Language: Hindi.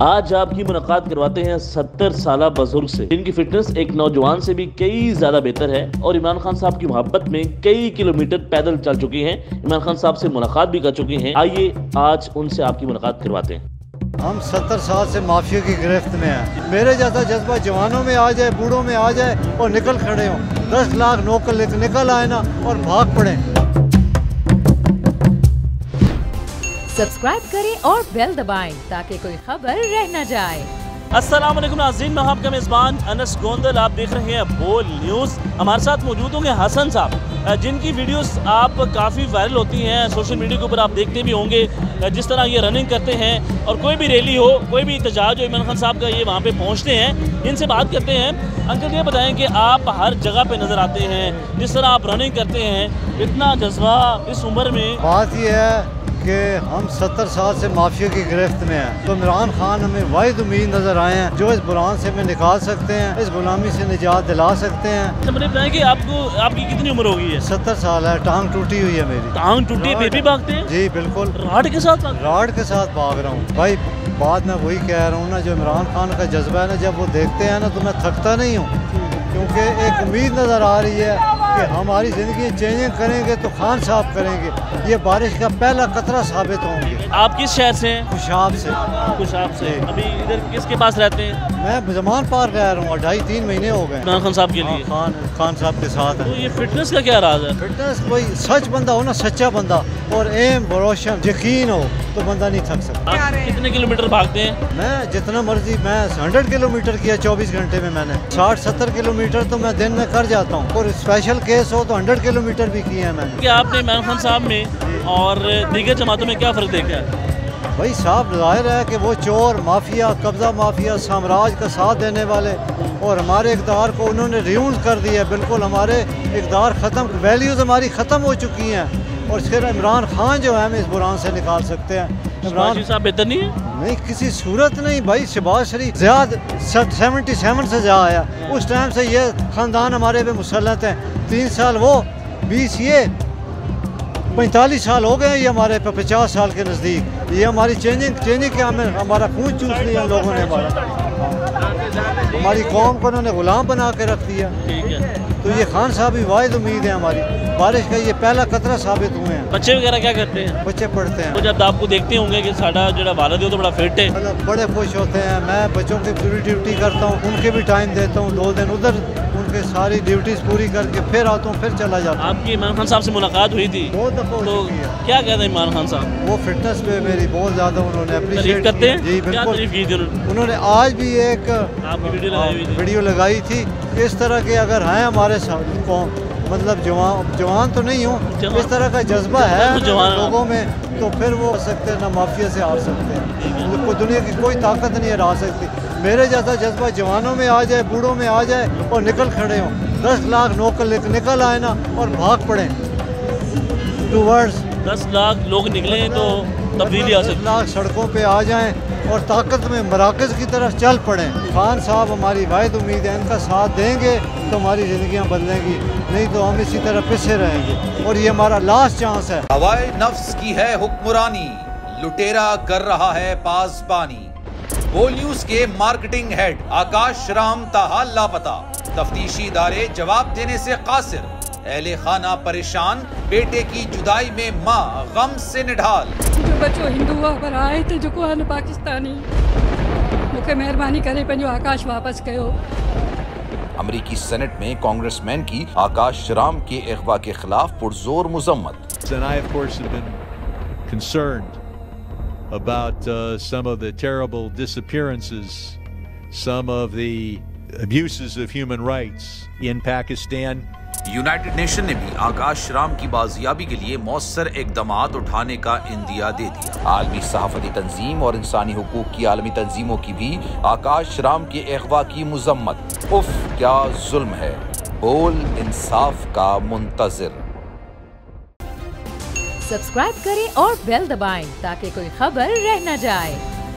आज आपकी मुलाकात करवाते हैं 70 साल बुजुर्ग से, जिनकी फिटनेस एक नौजवान से भी कई ज्यादा बेहतर है और इमरान खान साहब की मोहब्बत में कई किलोमीटर पैदल चल चुकी हैं। इमरान खान साहब से मुलाकात भी कर चुकी हैं। आइए आज उनसे आपकी मुलाकात करवाते हैं। हम 70 साल से माफिया की गिरफ्त में हैं। मेरे जैसा जज्बा जवानों में आ जाए, बूढ़ों में आ जाए और निकल खड़े हों। 10 लाख नौकर निकल आए ना और भाग पड़े। सब्सक्राइब करें और बेल दबाएं ताकि कोई खबर रह न जाए। अस्सलाम वालेकुम नाज़रीन, मैं आपका मेज़बान अनस गोंदल। आप देख रहे हैं बोल न्यूज़। हमारे साथ मौजूद होंगे हसन साहब, जिनकी वीडियोस आप काफ़ी वायरल होती हैं सोशल मीडिया के ऊपर, आप देखते भी होंगे। जिस तरह ये रनिंग करते हैं और कोई भी रैली हो, कोई भी एहतजाज हो, इमरान खान साहब का ये वहाँ पे पहुँचते हैं। इनसे बात करते हैं। अंकल ये बताएं कि आप हर जगह पे नज़र आते हैं, जिस तरह आप रनिंग करते हैं, इतना जज्बा इस उम्र में। बात यह है कि हम 70 साल से माफिया की गिरफ्त में हैं, तो इमरान खान हमें वाहिद उम्मीद नजर आए हैं जो इस बुरान से हमें निकाल सकते हैं, इस गुलामी से निजात दिला सकते हैं। मुझे बताएं कि आपकी कितनी उम्र हो गई है? 70 साल है। टांग टूटी हुई है मेरी। टांग टूटी है, फिर भी भागते हैं? जी बिल्कुल, राड के साथ भाग रहा हूँ भाई। बात मैं वही कह रहा हूँ ना, जो इमरान खान का जज्बा है ना, जब वो देखते हैं ना तो मैं थकता नहीं हूँ, क्योंकि एक उम्मीद नज़र आ रही है कि हमारी ज़िंदगी चेंजिंग करेंगे तो खान साहब करेंगे। ये बारिश का पहला कतरा साबित होंगे। आप किस शहर से हैं? खुशाब से। खुशाब से। अभी इधर किसके पास रहते हैं? मैं जमान पार्क रह रहा हूँ, 2.5-3 महीने हो गए इमरान खान साहब के लिए। खान साहब के साथ तो ये फिटनेस का क्या राज है? फिटनेस कोई सच बंदा हो ना, सच्चा बंदा, और एम रोशन यकीन हो तो बंदा नहीं थक सकता। आप कितने किलोमीटर भागते हैं? मैं जितना मर्जी, मैं 100 किलोमीटर किया 24 घंटे में। मैंने 60-70 किलोमीटर तो मैं दिन में कर जाता हूँ, और स्पेशल केस हो तो 100 किलोमीटर भी किए हैं मैंने। क्या आपने इमरान खान साहब में और दीगर जमातों में क्या फ़र्क देखा है? भाई साहब, जाहिर है कि वो चोर, माफिया, कब्जा माफिया, साम्राज्य का साथ देने वाले, और हमारे इक़्तिदार को उन्होंने रियूज कर दिया। बिल्कुल हमारे इक़्तिदार ख़त्म, वैल्यूज़ हमारी ख़त्म हो चुकी हैं, और सिर्फ इमरान खान जो है हमें इस बुरान से निकाल सकते हैं। इमरान साहब बेहतर नहीं है? नहीं, किसी सूरत नहीं भाई। शहबाज शरीफ ज़्यादा 77 से जा आया, उस टाइम से ये ख़ानदान हमारे पे मुसल्लत हैं। 3 साल वो, 20 ये, 45 साल हो गए ये हमारे पे, 50 साल के नज़दीक। ये हमारी चेंजिंग क्या, हमें हमारा खून चूस लिया लोगों ने। हमारी कौम को उन्होंने गुलाम बना के रख दिया। ठीक है। तो ये खान साहब ही वाहिद उम्मीद है हमारी। बारिश का ये पहला कतरा साबित हुए हैं। बच्चे वगैरह क्या करते हैं? बच्चे पढ़ते हैं। तो जब आपको देखते होंगे कि साडा जो वालिद है तो बड़ा फिट है, मतलब बड़े खुश होते हैं। मैं बच्चों की पूरी ड्यूटी करता हूँ, उनके भी टाइम देता हूँ। 2 दिन उधर उनके सारी ड्यूटीज पूरी करके फिर आता हूँ, फिर चला जाता हूँ। आपकी इमरान खान साहब से मुलाकात हुई थी? बहुत दफ़ा तो क्या कहते हैं इमरान खान साहब? वो फिटनेस पे मेरी बहुत ज़्यादा उन्होंने अप्रिशिएट करते हैं। जी क्या बिल्कुल तारीफ की थी उन्होंने। आज भी एक आपकी वीडियो लगाई थी। इस तरह के अगर हैं हमारे कौम, मतलब जवान तो नहीं हूँ, इस तरह का जज्बा है लोगों में, तो फिर वो हो सकते हैं ना, माफिया से हार सकते हैं। दुनिया की कोई ताकत नहीं हरा सकती। मेरे जैसा जज्बा जवानों में आ जाए, बूढ़ों में आ जाए और निकल खड़े हों। 10 लाख नौकर निकल आए ना और भाग पड़े टूवर्ड्स। 10 लाख लोग निकले तो तब्दीली आ सकती है। 10 लाख सड़कों पे आ जाएं और ताकत में मराकज़ की तरफ चल पड़ें। खान साहब हमारी वाहिद उम्मीद है, इनका साथ देंगे तो हमारी ज़िंदगियाँ बदलेंगी, नहीं तो हम इसी तरह पीछे रहेंगे, और ये हमारा लास्ट चांस है। हवाए नफ्स की है हुक्मरानी, लुटेरा कर रहा है पासबानी। बोल न्यूज के मार्केटिंग हेड आकाश राम ताहा लापता, तफ्तीशी इदारे जवाब देने से कासिर, अहले खाना परेशान, बेटे की जुदाई में माँ गम से निढाल। जो बच्चो हिंदू पर आए थे, जो को पाकिस्तानी, मुझे मेहरबानी करे पंहिंजो आकाश वापस कयो। अमेरिकी सेनेट में कांग्रेसमैन की आकाश राम के अगवा के खिलाफ पुरजोर मुजम्मत। And I, of course, have been concerned about some of the terrible disappearances, some of the abuses of human rights in Pakistan. United nation ने भी आकाश राम की बाजियाबी के लिए मौसर इकदामात उठाने का इंदिया दे दिया। आलमी सहाफती तंजीम और इंसानी हुकूक की आलमी तंजीमों की भी आकाश राम के अगवा की मुजम्मत। उफ, क्या जुल्म है। बोल इंसाफ का मुंतजिर। सब्सक्राइब करें और बेल दबाएं ताकि कोई खबर रह न जाए।